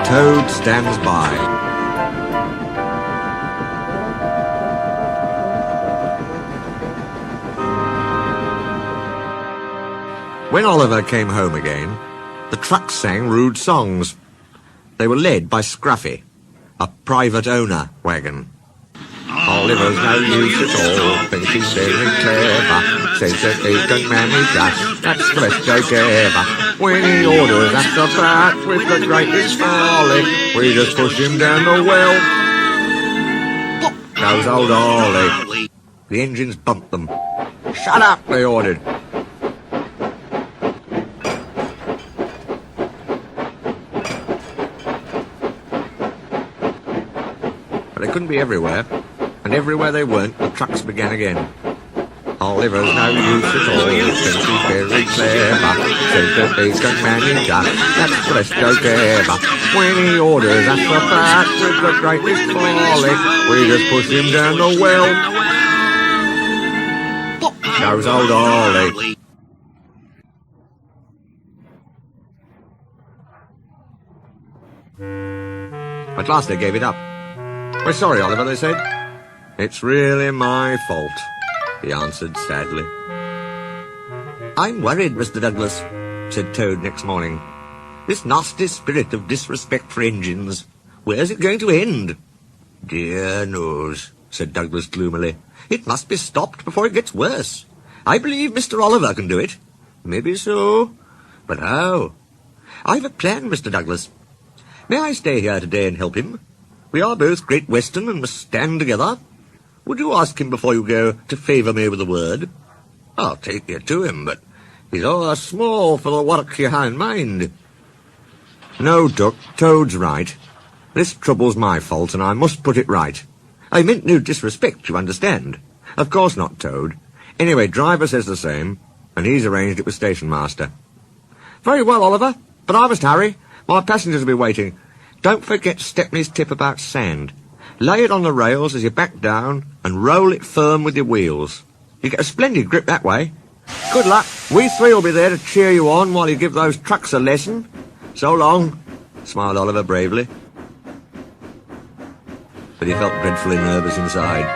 Toad stands by. When Oliver came home again, the trucks sang rude songs. They were led by Scruffy, a private owner wagon. Oliver's no use at all, thinks he's very clever, says that he can manage us, that's the best joke ever. When he orders us to bat with the greatest folly, we just push him down the well. Pop goes old Ollie. The engines bumped them. Shut up, they ordered. But they couldn't be everywhere. And everywhere they weren't, the trucks began again. Oliver's no use at all, thinks he's very clever, says that he can manage us, that's the best joke ever. When he orders us to bat with the greatest folly, we just push him down the well. Pop goes old Ollie. At last they gave it up. "We're sorry, Oliver," they said. "It's really my fault," he answered sadly. "I'm worried, Mr. Douglas," said Toad next morning. "This nasty spirit of disrespect for engines, where's it going to end?" "Dear knows," said Douglas gloomily. "It must be stopped before it gets worse. I believe Mr. Oliver can do it." "Maybe so. But how?" "I've a plan, Mr. Douglas. May I stay here today and help him? We are both Great Western and must stand together. Would you ask him before you go to favour me with a word? I'll take you to him, but he's all small for the work you have in mind." "No, Duck, Toad's right. This trouble's my fault, and I must put it right. I meant no disrespect, you understand. Of course not, Toad. Anyway, driver says the same, and he's arranged it with station master." "Very well, Oliver, but I must hurry. My passengers will be waiting. Don't forget Stepney's tip about sand. Lay it on the rails as you back down and roll it firm with your wheels. You get a splendid grip that way. Good luck. We three will be there to cheer you on while you give those trucks a lesson. So long," smiled Oliver bravely. But he felt dreadfully nervous inside.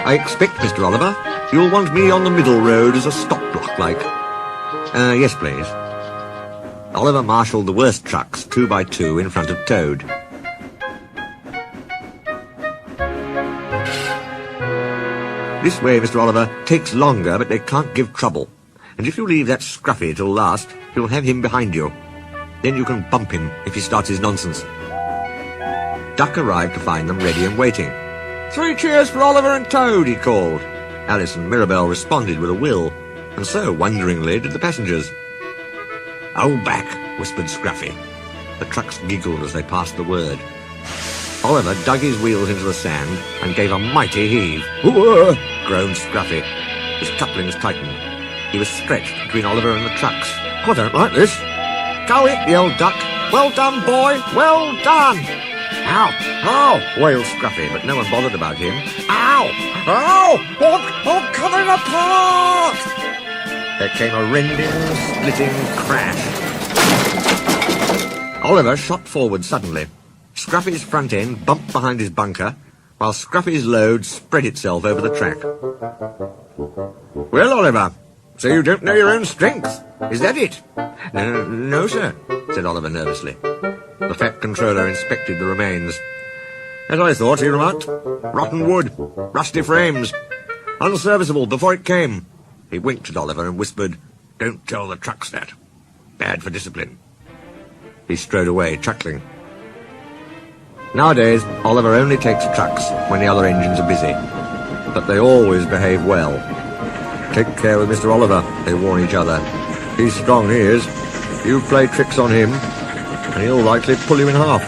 "I expect, Mr. Oliver, you'll want me on the middle road as a stop block, like." Yes, please." Oliver marshalled the worst trucks, 2 by 2, in front of Toad. "This way, Mr. Oliver, takes longer, but they can't give trouble. And if you leave that Scruffy till last, you'll have him behind you. Then you can bump him if he starts his nonsense." Duck arrived to find them ready and waiting. "3 cheers for Oliver and Toad," he called. Alice and Mirabelle responded with a will, and so, wonderingly, did the passengers. "Hold back," whispered Scruffy. The trucks giggled as they passed the word. Oliver dug his wheels into the sand and gave a mighty heave. "Whoa!" groaned Scruffy. His couplings tightened. He was stretched between Oliver and the trucks. "I don't like this." "Go it," yelled Duck. "Well done, boy, well done." "Ow! Ow!" wailed Scruffy, but no one bothered about him. "Ow! Ow! I'm coming apart!" There came a rending, splitting crash. Oliver shot forward suddenly. Scruffy's front end bumped behind his bunker, while Scruffy's load spread itself over the track. "Well, Oliver, so you don't know your own strength. Is that it?" No, sir," said Oliver nervously. The fat controller inspected the remains. "As I thought," he remarked. "Rotten wood, rusty frames, unserviceable before it came." He winked at Oliver and whispered, "Don't tell the trucks that. Bad for discipline." He strode away, chuckling. Nowadays, Oliver only takes trucks when the other engines are busy. But they always behave well. "Take care with Mr. Oliver," they warn each other. "He's strong, he is. You play tricks on him, and he'll likely pull you in half."